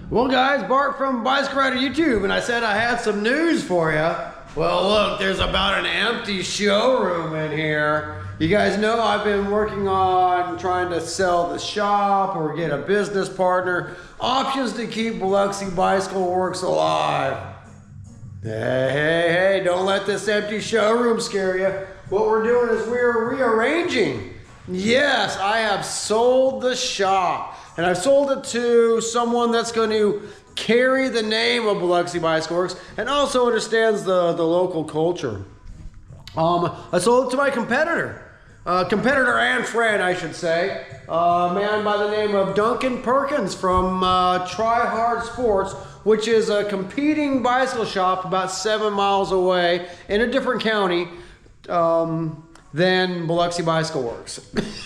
Well guys, Bart from Bicycle Rider YouTube, and I said I had some news for you. Well look, there's about an empty showroom in here. You guys know I've been working on trying to sell the shop or get a business partner. Options to keep Biloxi Bicycle Works alive. Hey, don't let this empty showroom scare you. What we're doing is we're rearranging. Yes, I have sold the shop. And I've sold it to someone that's going to carry the name of Biloxi Bicycle Works and also understands the local culture. I sold it to my competitor. Competitor and friend, I should say. A man by the name of Duncan Perkins from Try Hard Sports, which is a competing bicycle shop about 7 miles away in a different county than Biloxi Bicycle Works.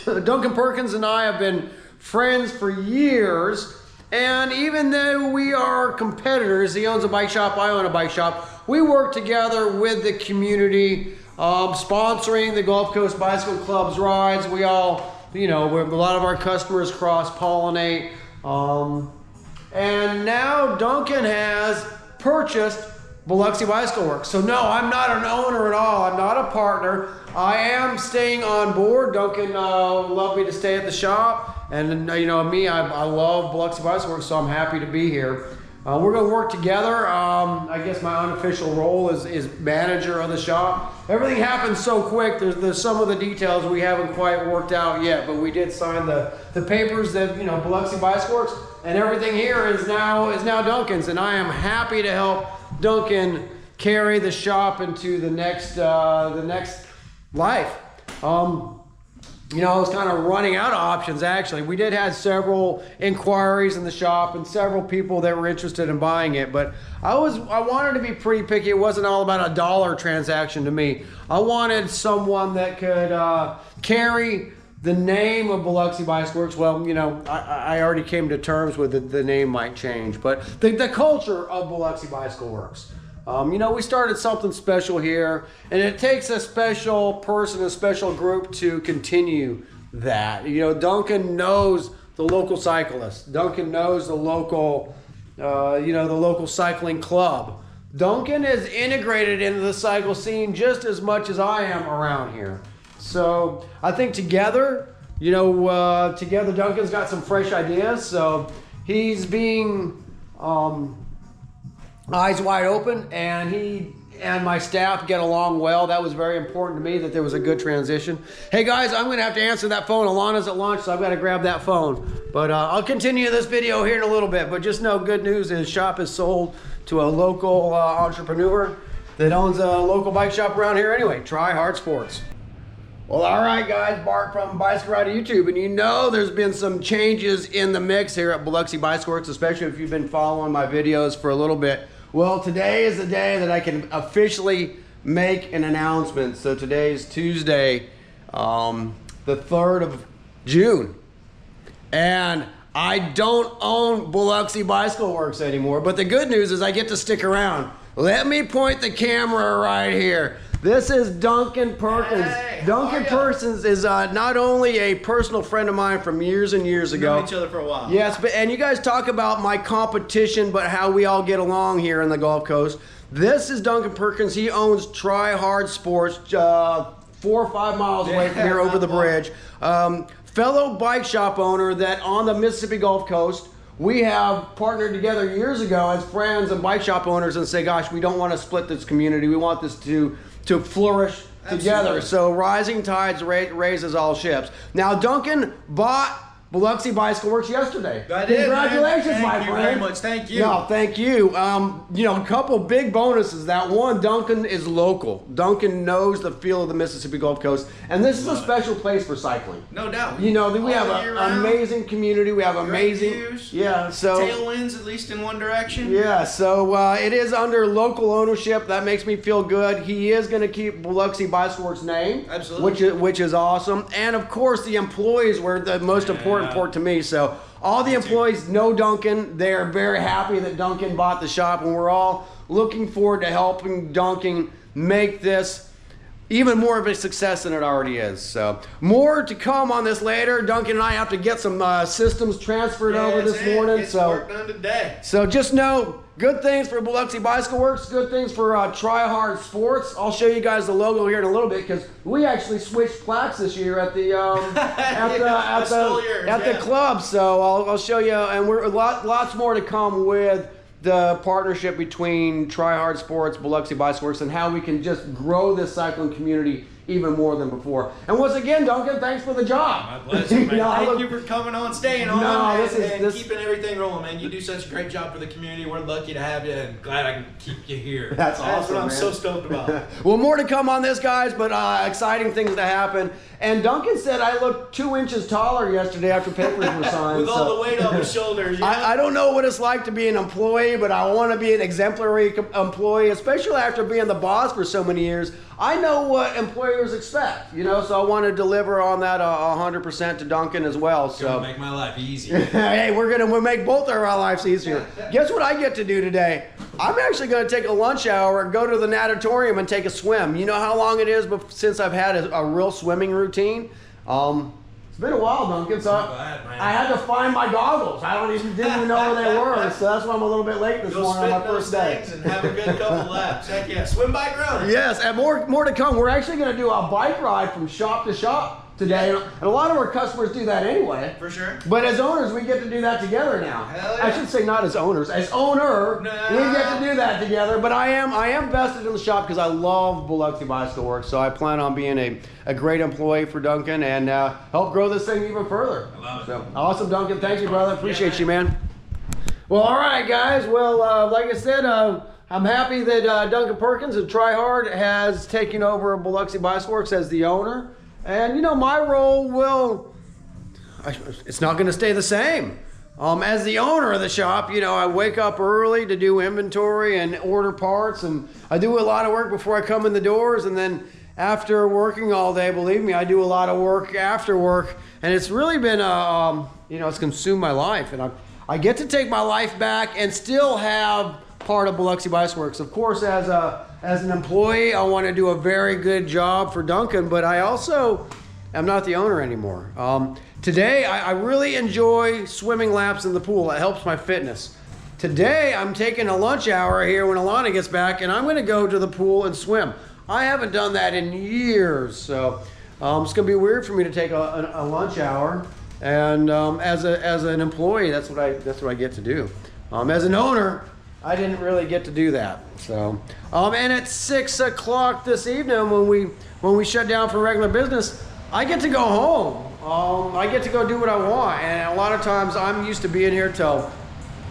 Duncan Perkins and I have been friends for years, and even though we are competitors, he owns a bike shop, I own a bike shop, we work together with the community, sponsoring the Gulf Coast Bicycle Club's rides. We all, you know, a lot of our customers cross-pollinate, and now Duncan has purchased Biloxi Bicycle Works. So no, I'm not an owner at all. I'm not a partner. I am staying on board. Duncan loved me to stay at the shop. And you know me, I love Biloxi Bicycle Works, so I'm happy to be here. We're going to work together. I guess my unofficial role is manager of the shop. Everything happened so quick. There's some of the details we haven't quite worked out yet, but we did sign the papers that, you know, Biloxi Bicycle Works, and everything here is now Duncan's, and I am happy to help Duncan carry the shop into the next life. You know, I was kind of running out of options, actually. We did have several inquiries in the shop and several people that were interested in buying it, but I wanted to be pretty picky. It wasn't all about a dollar transaction to me. I wanted someone that could carry the name of Biloxi Bicycle Works. Well, you know, I already came to terms with the name might change, but the culture of Biloxi Bicycle Works. You know, we started something special here, and it takes a special person, a special group to continue that. You know, Duncan knows the local cyclists. Duncan knows the local, you know, the local cycling club. Duncan is integrated into the cycle scene just as much as I am around here. So I think together, you know, together Duncan's got some fresh ideas. So he's being eyes wide open, and he and my staff get along well. That was very important to me, that there was a good transition. Hey guys, I'm gonna have to answer that phone. Alana's at lunch, so I've got to grab that phone. But I'll continue this video here in a little bit, but just know good news is shop is sold to a local entrepreneur that owns a local bike shop around here anyway, Try Hard Sports. Well, all right, guys, Bart from Bicycle Rider YouTube, and you know there's been some changes in the mix here at Biloxi Bicycle Works, especially if you've been following my videos for a little bit. Well, today is the day that I can officially make an announcement. So today is Tuesday, the 3rd of June, and I don't own Biloxi Bicycle Works anymore, but the good news is I get to stick around. Let me point the camera right here. This is Duncan Perkins. Hey, Duncan Perkins is not only a personal friend of mine from years and years ago. We've known each other for a while. Yes, and you guys talk about my competition, but how we all get along here in the Gulf Coast. This is Duncan Perkins. He owns Try Hard Sports, 4 or 5 miles away from here over the bridge. Fellow bike shop owner that on the Mississippi Gulf Coast. We have partnered together years ago as friends and bike shop owners and say, gosh, we don't want to split this community. We want this to flourish together. Absolutely. So rising tides raises all ships. Now Duncan bought Biloxi Bicycle Works yesterday. I did. Congratulations, my friend. Thank you very much. Thank you. No, thank you. You know, a couple big bonuses. That one, Duncan is local. Duncan knows the feel of the Mississippi Gulf Coast, and this is a special place for cycling. No doubt. You know, we have an amazing community. We have amazing views. Yeah. So tailwinds, at least in one direction. yeah. So it is under local ownership. That makes me feel good. He is going to keep Biloxi Bicycle Works name. Absolutely. Which is awesome. And of course, the employees were the most important part to me. So all the employees know Duncan. They are very happy that Duncan bought the shop, and we're all looking forward to helping Duncan make this even more of a success than it already is. So more to come on this later. Duncan and I have to get some systems transferred over this morning. Get some work done today. So just know, good things for Biloxi Bicycle Works, good things for Try Hard Sports. I'll show you guys the logo here in a little bit because we actually switched plaques this year at the the club. So I'll show you, and we're lots more to come with the partnership between Try Hard Sports, Biloxi Bicycle Works, and how we can just grow this cycling community even more than before. And once again, Duncan, thanks for the job. My pleasure, man. Thank you for coming on, staying on, and keeping everything rolling, man. You do such a great job for the community. We're lucky to have you, and glad I can keep you here. That's awesome, That's what I'm man. so stoked about. Well, more to come on this, guys, but exciting things to happen. And Duncan said I looked 2 inches taller yesterday after papers were signed. With all the weight on his shoulders. You know? I don't know what it's like to be an employee, but I want to be an exemplary employee, especially after being the boss for so many years. I know what employers expect, you know, so I want to deliver on that 100% to Duncan as well. So gonna make my life easier. Hey, we'll make both of our lives easier. Guess what I get to do today? I'm actually going to take a lunch hour and go to the natatorium and take a swim. You know how long it is since I've had a real swimming routine? It's been a while, Duncan, so I had to find my goggles. I didn't even know where they were, so that's why I'm a little bit late this morning on my first day. And have a good couple laps. Heck yeah, swim, bike, run. Yes, and more to come. We're actually going to do a bike ride from shop to shop today, and a lot of our customers do that anyway. For sure. But as owners, we get to do that together now. Hell yeah. I should say not as owners. As owner, we get to do that together. But I am vested in the shop because I love Biloxi Bicycle Works, so I plan on being a great employee for Duncan and help grow this thing even further. I love it. So, awesome, Duncan. Thank you, brother. Appreciate you, man. Well, all right, guys. Well, like I said, I'm happy that Duncan Perkins of Try Hard has taken over Biloxi Bicycle Works as the owner. And, you know, my role it's not going to stay the same. As the owner of the shop, you know, I wake up early to do inventory and order parts, and I do a lot of work before I come in the doors, and then after working all day, believe me, I do a lot of work after work, and it's really been, you know, it's consumed my life, and I get to take my life back and still have part of Biloxi Bicycle Works. Of course, as an employee, I want to do a very good job for Duncan, but I also am not the owner anymore. Today, I really enjoy swimming laps in the pool. It helps my fitness. Today, I'm taking a lunch hour here when Alana gets back, and I'm going to go to the pool and swim. I haven't done that in years, so it's going to be weird for me to take a lunch hour. And as an employee, that's what I get to do. As an owner, I didn't really get to do that. So, and at 6 o'clock this evening, when we shut down for regular business, I get to go home. I get to go do what I want, and a lot of times I'm used to being here till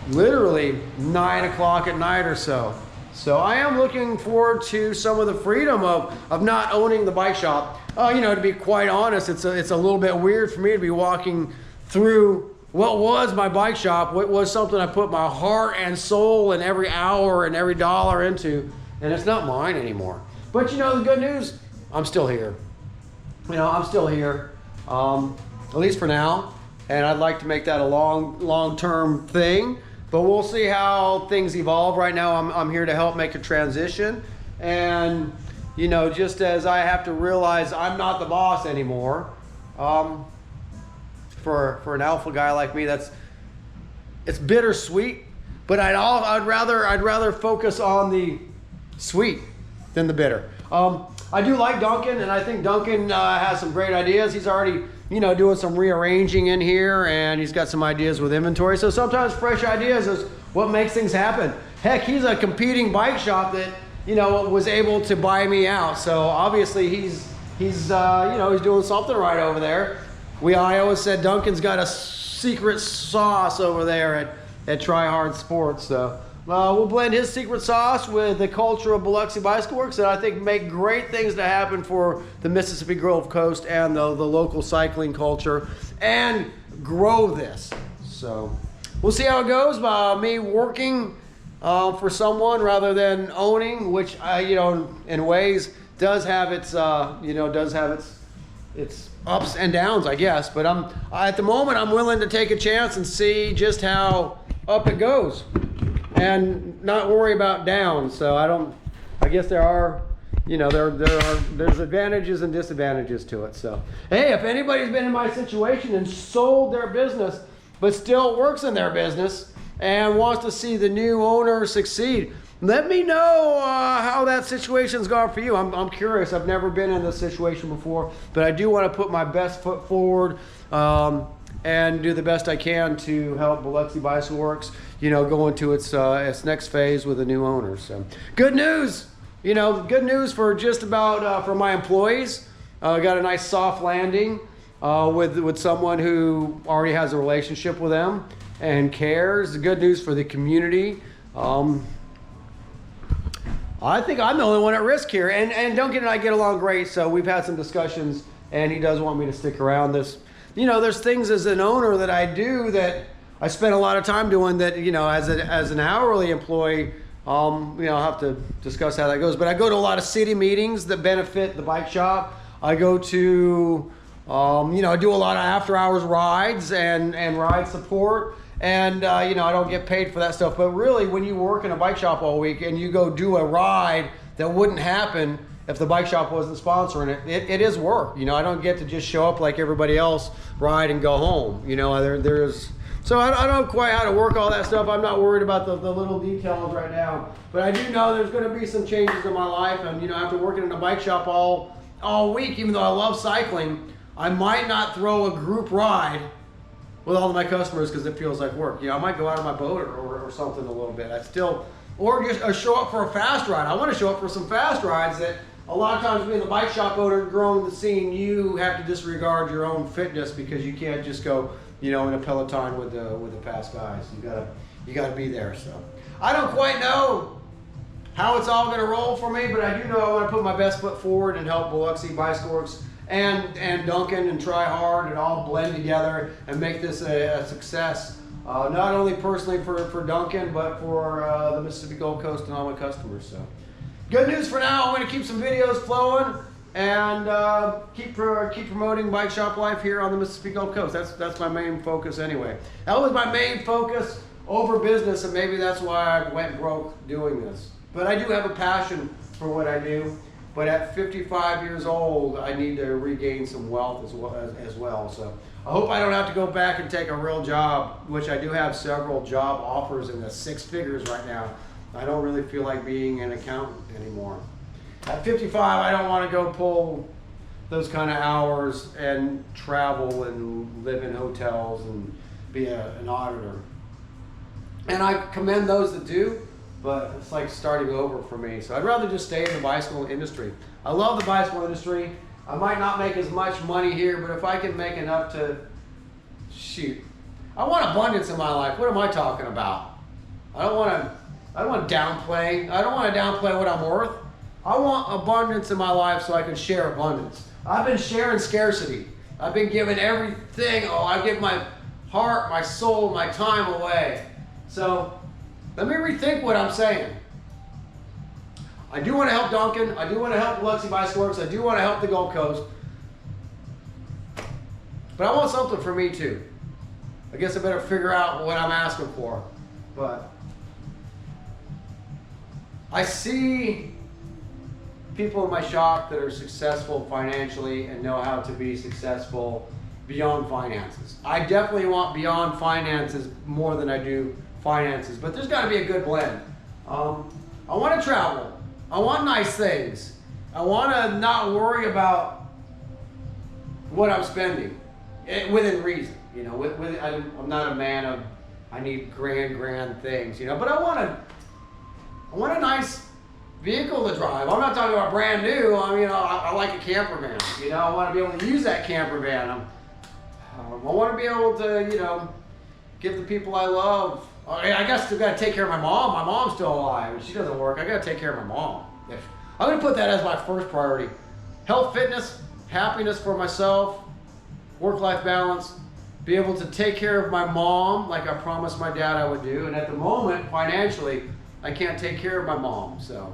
literally 9 o'clock at night or so. So I am looking forward to some of the freedom of not owning the bike shop. You know, to be quite honest, it's a little bit weird for me to be walking through what was my bike shop, what was something I put my heart and soul and every hour and every dollar into, and it's not mine anymore. But you know, the good news, I'm still here. You know, I'm still here, at least for now, and I'd like to make that a long-term thing, but we'll see how things evolve. Right now, I'm here to help make a transition, and you know, just as I have to realize I'm not the boss anymore, for an alpha guy like me, it's bittersweet, but I'd rather focus on the sweet than the bitter. I do like Duncan, and I think Duncan has some great ideas. He's already, you know, doing some rearranging in here, and he's got some ideas with inventory. So sometimes fresh ideas is what makes things happen. Heck, he's a competing bike shop that, you know, was able to buy me out. So obviously he's you know, he's doing something right over there. I always said Duncan's got a secret sauce over there at Try Hard Sports. So we'll blend his secret sauce with the culture of Biloxi Bicycle Works, and I think make great things to happen for the Mississippi Gulf Coast and the local cycling culture, and grow this. So we'll see how it goes. Me working for someone rather than owning, which you know, in ways does have its its ups and downs, I guess. But at the moment, I'm willing to take a chance and see just how up it goes, and not worry about down. So I guess there are you know, there's advantages and disadvantages to it. So, hey, if anybody's been in my situation and sold their business, but still works in their business and wants to see the new owner succeed, let me know how that situation's gone for you. I'm curious. I've never been in this situation before, but I do want to put my best foot forward and do the best I can to help Biloxi Bicycle Works, you know, go into its next phase with a new owner. So, good news. You know, good news for just about for my employees. Got a nice soft landing with someone who already has a relationship with them and cares. Good news for the community. I think I'm the only one at risk here, and Duncan and I get along great, so we've had some discussions, and he does want me to stick around. You know, there's things as an owner that I do that I spend a lot of time doing that, you know, as an hourly employee, you know, I'll have to discuss how that goes. But I go to a lot of city meetings that benefit the bike shop. I go to, you know, I do a lot of after hours rides and ride support. And, you know, I don't get paid for that stuff. But really, when you work in a bike shop all week and you go do a ride that wouldn't happen if the bike shop wasn't sponsoring it, it is work. You know, I don't get to just show up like everybody else, ride and go home. You know, so I don't know quite how to work all that stuff. I'm not worried about the little details right now. But I do know there's going to be some changes in my life. And, you know, after working in a bike shop all week, even though I love cycling, I might not throw a group ride with all of my customers because it feels like work. You know, I might go out on my boat or something a little bit. Or just show up for a fast ride. I want to show up for some fast rides that a lot of times being the bike shop owner growing the scene, you have to disregard your own fitness because you can't just go, you know, in a peloton with the fast guys. You gotta be there. So I don't quite know how it's all gonna roll for me, but I do know I want to put my best foot forward and help Biloxi Bicycle Works and Duncan and try hard and all blend together and make this a success. Not only personally for Duncan, but for the Mississippi Gulf Coast and all my customers. So, good news for now. I'm going to keep some videos flowing and keep promoting bike shop life here on the Mississippi Gulf Coast. That's my main focus anyway. That was my main focus over business, and maybe that's why I went broke doing this. But I do have a passion for what I do. But at 55 years old, I need to regain some wealth as well. So I hope I don't have to go back and take a real job, which I do have several job offers in the 6 figures right now. I don't really feel like being an accountant anymore. At 55, I don't want to go pull those kind of hours and travel and live in hotels and be an auditor. And I commend those that do. But it's like starting over for me. So I'd rather just stay in the bicycle industry. I love the bicycle industry. I might not make as much money here, but if I can make enough to, shoot. I want abundance in my life. What am I talking about? I don't want to downplay. I don't want to downplay what I'm worth. I want abundance in my life so I can share abundance. I've been sharing scarcity. I've been giving everything. Oh, I give my heart, my soul, my time away. So let me rethink what I'm saying. I do want to help Duncan. I do want to help Biloxi Bicycle Works. I do want to help the Gulf Coast. But I want something for me too. I guess I better figure out what I'm asking for. But I see people in my shop that are successful financially and know how to be successful beyond finances. I definitely want beyond finances more than I do finances, but there's got to be a good blend. I want to travel. I want nice things. I want to not worry about what I'm spending within reason. You know, I'm not a man of I need grand things. You know, but I want a nice vehicle to drive. I'm not talking about brand new. I mean, I like a camper van. You know, I want to be able to use that camper van. I want to be able to, you know, give the people I love. I guess I've got to take care of my mom. My mom's still alive. She doesn't work. I got to take care of my mom. I'm going to put that as my first priority. Health, fitness, happiness for myself, work-life balance, be able to take care of my mom like I promised my dad I would do. And at the moment, financially, I can't take care of my mom. So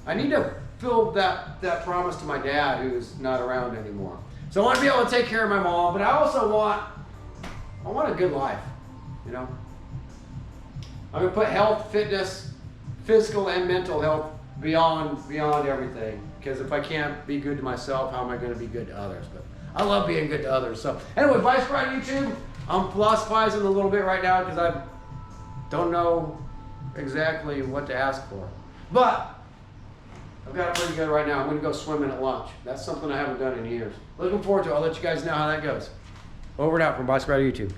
I need to fill that promise to my dad who's not around anymore. So I want to be able to take care of my mom, but I also want a good life, you know. I'm going to put health, fitness, physical and mental health beyond everything. Because if I can't be good to myself, how am I going to be good to others? But I love being good to others. So anyway, Bike Ride YouTube. I'm philosophizing a little bit right now because I don't know exactly what to ask for. But I've got it pretty good right now. I'm going to go swimming at lunch. That's something I haven't done in years. Looking forward to it. I'll let you guys know how that goes. Over and out from Bike Ride YouTube.